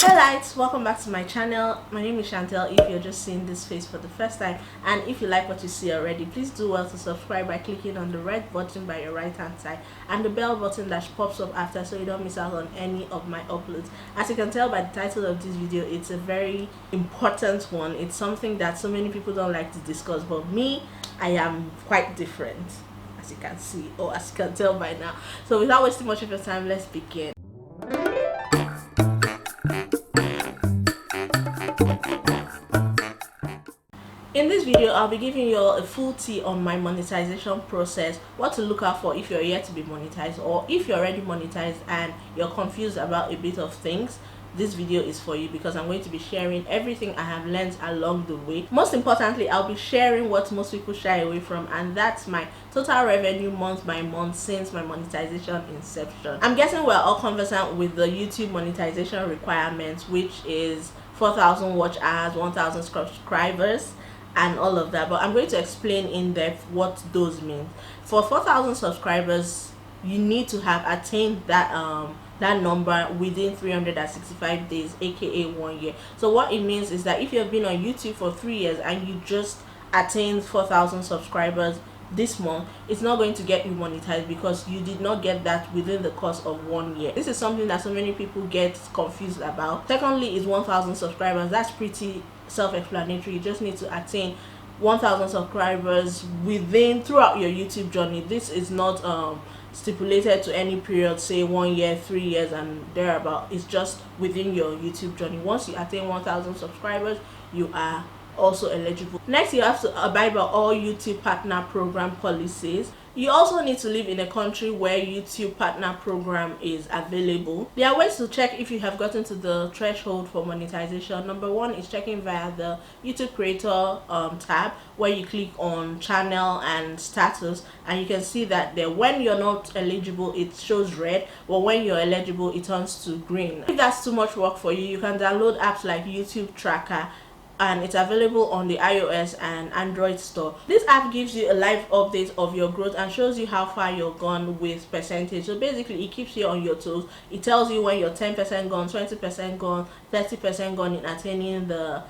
Hello, welcome back to my channel. My name is Chantel if you're just seeing this face for the first time, and if you like what you see already, please do well to subscribe by clicking on the red button by your right hand side and the bell button that pops up after, so you don't miss out on any of my uploads. As you can tell by the title of this video, it's a very important one. It's something that so many people don't like to discuss, but me, I am quite different, as you can see, or as you can tell by now. So without wasting much of your time, let's begin. In this video, I'll be giving you all a full tea on my monetization process, what to look out for if you're yet to be monetized, or if you're already monetized and you're confused about a bit of things. This video is for you because I'm going to be sharing everything I have learned along the way. Most importantly, I'll be sharing what most people shy away from, and that's my total revenue month by month since my monetization inception. I'm guessing we're all conversant with the YouTube monetization requirements, which is 4,000 watch hours, 1,000 subscribers, and all of that, but I'm going to explain in depth what those mean. For 4,000 subscribers, you need to have attained that number within 365 days, aka 1 year. So what it means is that if you have been on YouTube for 3 years and you just attained 4,000 subscribers this month, it's not going to get you monetized because you did not get that within the course of 1 year. This is something that so many people get confused about. Secondly is 1,000 subscribers. That's pretty self-explanatory. You just need to attain 1,000 subscribers throughout your YouTube journey. This is not stipulated to any period, say 1 year, 3 years and thereabout. It's just within your YouTube journey. Once you attain 1,000 subscribers, you are also eligible. Next, you have to abide by all YouTube partner program policies. You also need to live in a country where YouTube partner program is available. There are ways to check if you have gotten to the threshold for monetization. Number one is checking via the YouTube creator tab, where you click on channel and status, and you can see that there, when you're not eligible it shows red, but when you're eligible it turns to green. If that's too much work for you, you can download apps like YouTube Tracker, and it's available on the iOS and Android store. This app gives you a live update of your growth and shows you how far you're gone with percentage. So basically it keeps you on your toes. It tells you when you're 10% gone, 20% gone, 30% gone in attaining the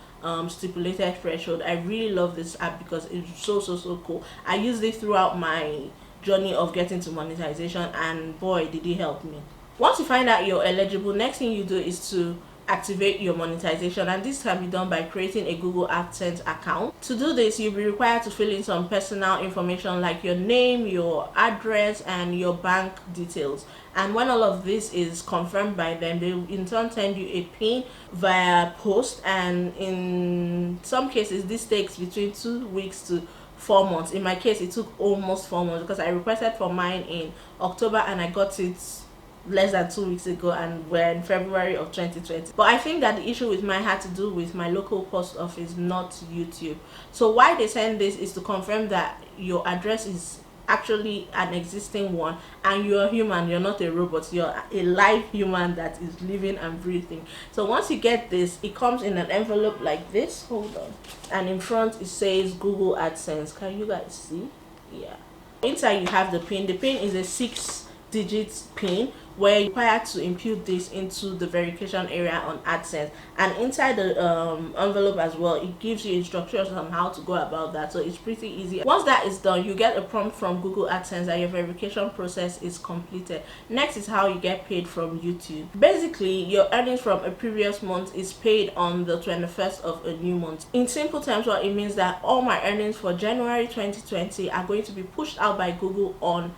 stipulated threshold. I really love this app because it's so cool. I used it throughout my journey of getting to monetization, and boy did it help me. Once you find out you're eligible, next thing you do is to activate your monetization, and this can be done by creating a Google Adsense account. To do this, you'll be required to fill in some personal information like your name, your address, and your bank details. And when all of this is confirmed by them, they will in turn send you a PIN via post, and in some cases this takes between 2 weeks to 4 months. In my case, it took almost 4 months because I requested for mine in October and I got it less than 2 weeks ago, and we're in February of 2020. But I think that the issue with mine had to do with my local post office, not YouTube. So why they send this is to confirm that your address is actually an existing one and you're human, you're not a robot, you're a live human that is living and breathing. So once you get this, it comes in an envelope like this, hold on, and in front it says Google Adsense. Can you guys see? Yeah. Inside you have the PIN. The PIN is a 6-digit PIN where you're required to input this into the verification area on Adsense, and inside the envelope as well it gives you instructions on how to go about that. So it's pretty easy. Once that is done, you get a prompt from Google Adsense that your verification process is completed. Next is how you get paid from YouTube. Basically, your earnings from a previous month is paid on the 21st of a new month. In simple terms, what it means that all my earnings for January 2020 are going to be pushed out by Google on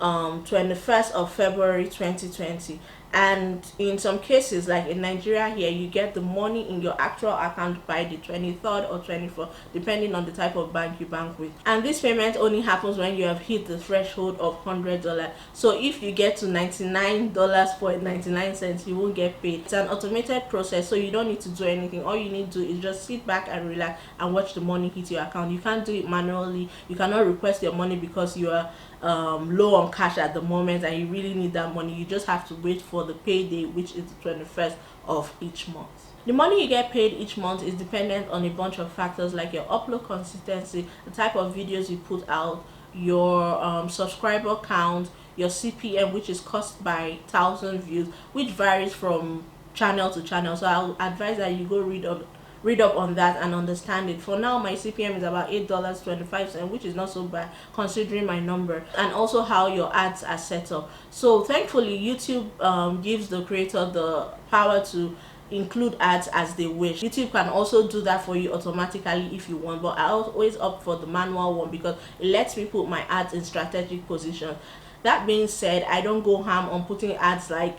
21st of February 2020. And in some cases, like in Nigeria here, you get the money in your actual account by the 23rd or 24th, depending on the type of bank you bank with. And this payment only happens when you have hit the threshold of $100. So if you get to $99.99, you won't get paid. It's an automated process, so you don't need to do anything. All you need to do is just sit back and relax and watch the money hit your account. You can't do it manually. You cannot request your money because you are low on cash at the moment and you really need that money. You just have to wait for the payday, which is the 21st of each month. The money you get paid each month is dependent on a bunch of factors like your upload consistency, the type of videos you put out, your subscriber count, your CPM, which is cost by 1,000 views, which varies from channel to channel. So I'll advise that you go read up on that and understand it. For now, my CPM is about $8.25, which is not so bad considering my number, and also how your ads are set up. So thankfully, YouTube gives the creator the power to include ads as they wish. YouTube can also do that for you automatically if you want, but I always opt for the manual one because it lets me put my ads in strategic position. That being said, I don't go ham on putting ads like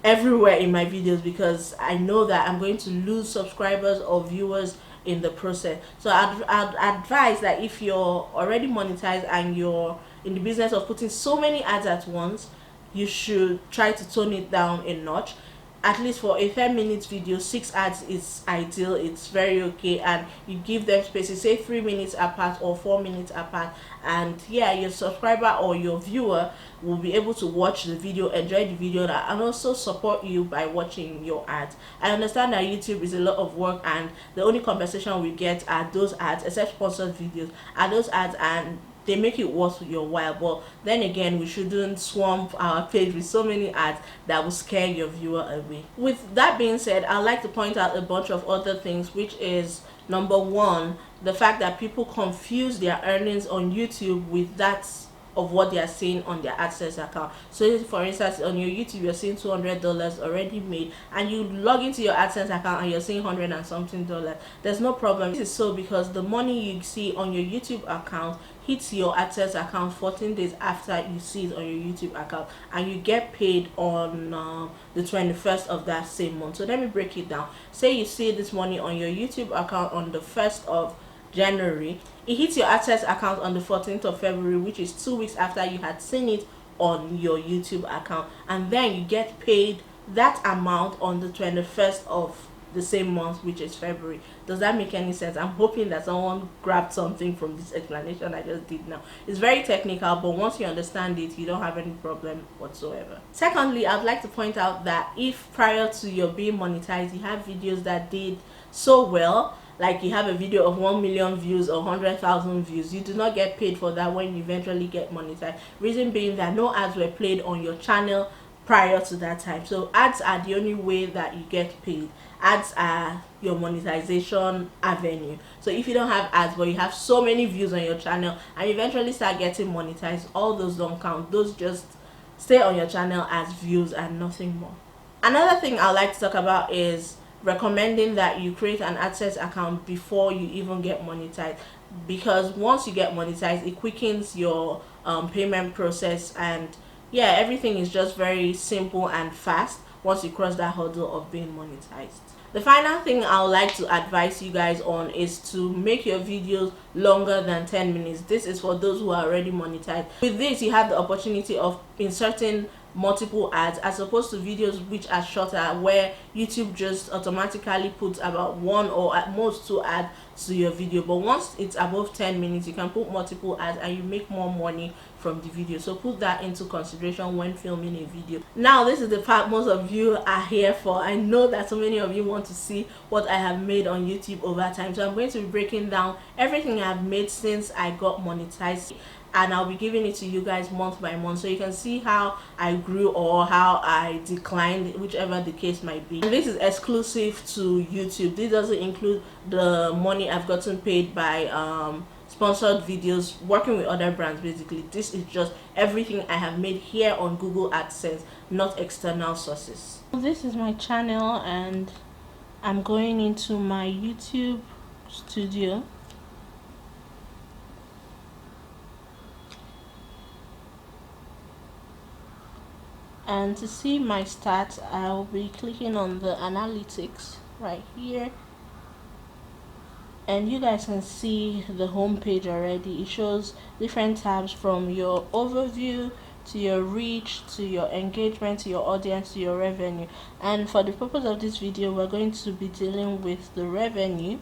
everywhere in my videos because I know that I'm going to lose subscribers or viewers in the process. So I'd advise that if you're already monetized and you're in the business of putting so many ads at once, you should try to tone it down a notch. At least for a 10-minute video, 6 ads is ideal. It's very okay, and you give them spaces, say 3 minutes apart or 4 minutes apart, and yeah, your subscriber or your viewer will be able to watch the video, enjoy the video, and also support you by watching your ads. I understand that YouTube is a lot of work, and the only compensation we get are those ads, except sponsored videos, are those ads, and they make it worth your while. But then again, we shouldn't swamp our page with so many ads that will scare your viewer away. With that being said, I'd like to point out a bunch of other things, which is number one, the fact that people confuse their earnings on YouTube with that of what they are seeing on their Adsense account. So for instance, on your YouTube you're seeing $200 already made, and you log into your Adsense account and you're seeing $100 and something. There's no problem. This is so because the money you see on your YouTube account hits your Adsense account 14 days after you see it on your YouTube account, and you get paid on the 21st of that same month. So let me break it down. Say you see this money on your YouTube account on the 1st of January, it hits your Adsense account on the 14th of February, which is 2 weeks after you had seen it on your YouTube account, and then you get paid that amount on the 21st of the same month, which is February. Does that make any sense? I'm hoping that someone grabbed something from this explanation I just did now. It's very technical, but once you understand it, you don't have any problem whatsoever. Secondly, I'd like to point out that if prior to your being monetized, you have videos that did so well, like you have a video of 1 million views or 100,000 views, you do not get paid for that when you eventually get monetized. Reason being that no ads were played on your channel prior to that time. So ads are the only way that you get paid. Ads are your monetization avenue. So if you don't have ads but you have so many views on your channel and you eventually start getting monetized, all those don't count. Those just stay on your channel as views and nothing more. Another thing I'd like to talk about is recommending that you create an Adsense account before you even get monetized, because once you get monetized, it quickens your payment process, and yeah, everything is just very simple and fast once you cross that hurdle of being monetized. The final thing I would like to advise you guys on is to make your videos longer than 10 minutes. This is for those who are already monetized. With this, you have the opportunity of inserting multiple ads as opposed to videos which are shorter, where YouTube just automatically puts about 1 or at most 2 ads to your video. But once it's above 10 minutes, you can put multiple ads and you make more money from the video. So put that into consideration when filming a video. Now, this is the part most of you are here for. I know that so many of you want to see what I have made on YouTube over time, so I'm going to be breaking down everything I've made since I got monetized, and I'll be giving it to you guys month by month, so you can see how I grew or how I declined, whichever the case might be. And this is exclusive to YouTube. This doesn't include the money I've gotten paid by sponsored videos, working with other brands. Basically, this is just everything I have made here on Google AdSense, not external sources. This is my channel, and I'm going into my YouTube studio. And to see my stats, I'll be clicking on the analytics right here, and you guys can see the home page already. It shows different tabs, from your overview to your reach to your engagement to your audience to your revenue. And for the purpose of this video, we're going to be dealing with the revenue,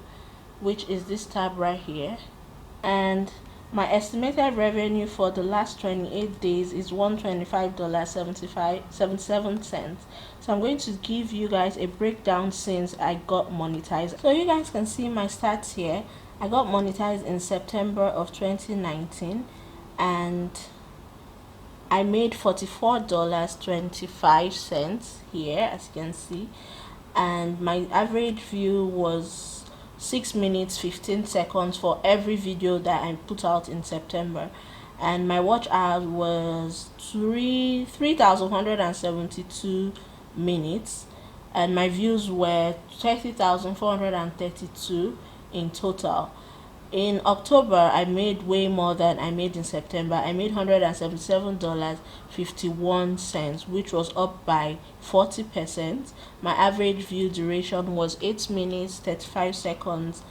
which is this tab right here. And my estimated revenue for the last 28 days is $125.77. So I'm going to give you guys a breakdown since I got monetized. So you guys can see my stats here. I got monetized in September of 2019, and I made $44.25 here, as you can see, and my average view was 6 minutes 15 seconds for every video that I put out in September, and my watch hours was 3,172 minutes, and my views were 30,432 in total. In October, I made way more than I made in September. I made $177.51, which was up by 40%. My average view duration was 8 minutes 35 seconds,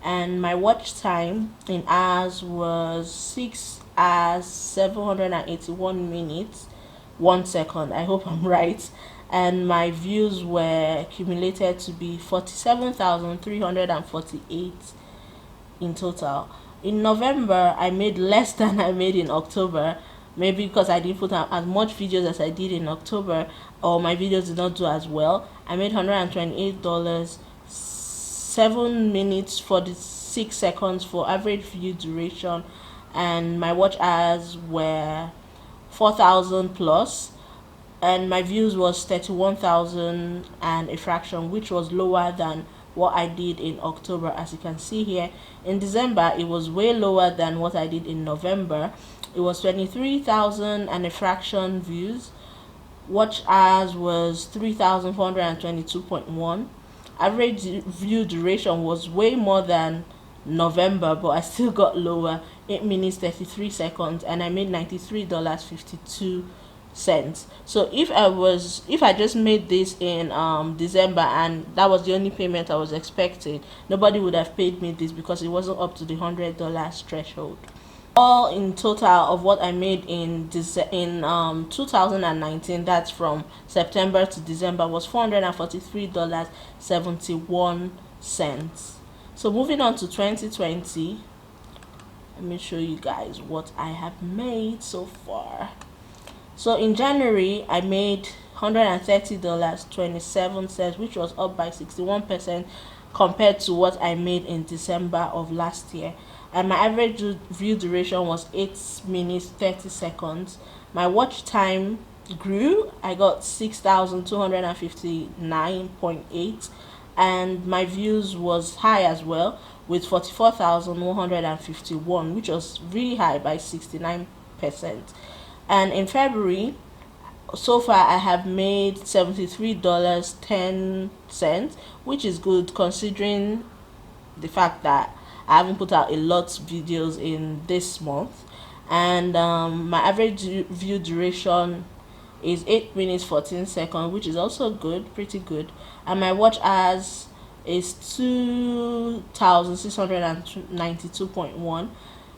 and my watch time in hours was 6 hours 781 minutes 1 second. I hope I'm right. And my views were accumulated to be 47,348 in total. In November, I made less than I made in October, maybe because I didn't put out as much videos as I did in October, or my videos did not do as well. I made $128, 7 minutes 46 seconds for average view duration, and my watch hours were 4,000 plus, and my views was 31,000 and a fraction, which was lower than what I did in October. As you can see here, in December it was way lower than what I did in November. It was 23,000 and a fraction views. Watch hours was 3,422.1. Average view duration was way more than November, but I still got lower, 8 minutes 33 seconds, and I made $93.52. So if I just made this in December and that was the only payment I was expecting, nobody would have paid me this because it wasn't up to the $100 threshold. All in total of what I made in 2019, that's from September to December, was $443.71. So moving on to 2020, let me show you guys what I have made so far. So in January, I made $130.27, which was up by 61% compared to what I made in December of last year. And my average view duration was 8 minutes 30 seconds. My watch time grew. I got 6,259.8, and my views was high as well with 44,151, which was really high by 69%. And in February, so far I have made $73.10, which is good considering the fact that I haven't put out a lot of videos in this month. And my average view duration is 8 minutes 14 seconds, which is also good, pretty good. And my watch hours is 2,692.1.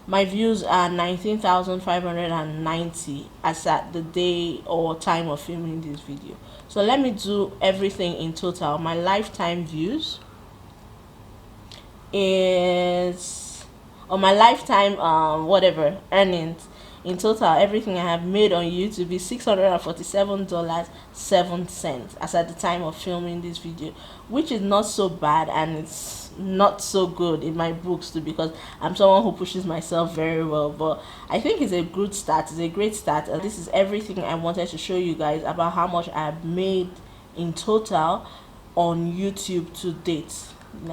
My views are 19,590 as at the day or time of filming this video. So let me do everything in total. My lifetime views is, or my lifetime earnings in total, everything I have made on YouTube is $647.07 as at the time of filming this video, which is not so bad, and it's not so good in my books too, because I'm someone who pushes myself very well, but I think it's a good start. It's a great start. This is everything I wanted to show you guys about how much I've made in total on YouTube to date.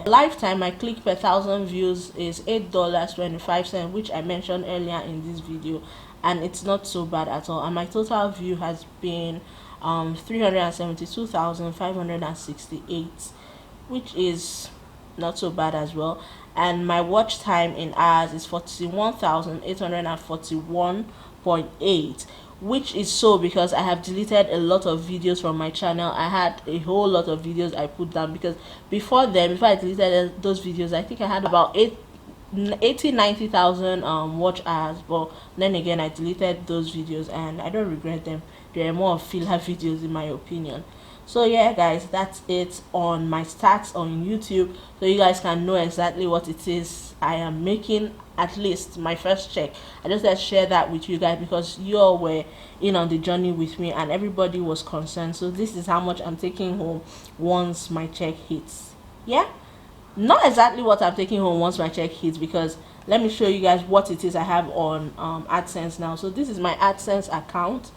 Lifetime, my click per 1,000 views is $8.25, which I mentioned earlier in this video, and it's not so bad at all. And my total view has been 372,568, which is not so bad as well. And my watch time in hours is 41,841.8, which is so because I have deleted a lot of videos from my channel. I had a whole lot of videos I put down, because before I deleted those videos, I think I had about 90,000 watch hours, but then again I deleted those videos and I don't regret them. They are more of filler videos in my opinion. So yeah guys, that's it on my stats on YouTube, so you guys can know exactly what it is I am making, at least my first check. I just had to share that with you guys because you all were in on the journey with me and everybody was concerned. So this is how much I'm taking home once my check hits. Yeah, not exactly what I'm taking home once my check hits, because let me show you guys what it is I have on Adsense now. So this is my Adsense account,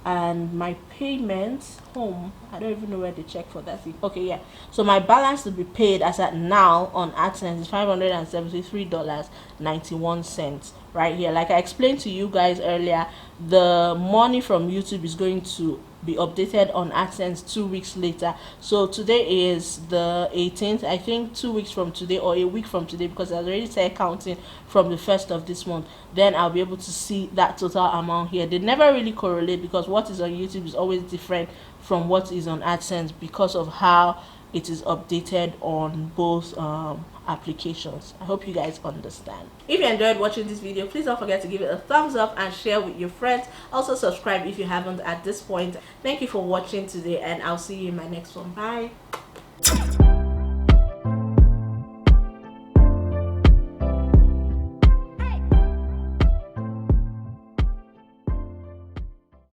and my payments home, I don't even know where the check for that is. Okay, yeah, so my balance to be paid as at now on Adsense is $573.91 right here. Like I explained to you guys earlier, the money from YouTube is going to be updated on Adsense 2 weeks later. So today is the 18th. I think 2 weeks from today, or a week from today, because I already started counting from the 1st of this month, then I'll be able to see that total amount here. They never really correlate, because what is on YouTube is always different from what is on Adsense, because of how it is updated on both applications. I hope you guys understand. If you enjoyed watching this video, please don't forget to give it a thumbs up and share with your friends. Also subscribe if you haven't at this point. Thank you for watching today, and I'll see you in my next one. Bye.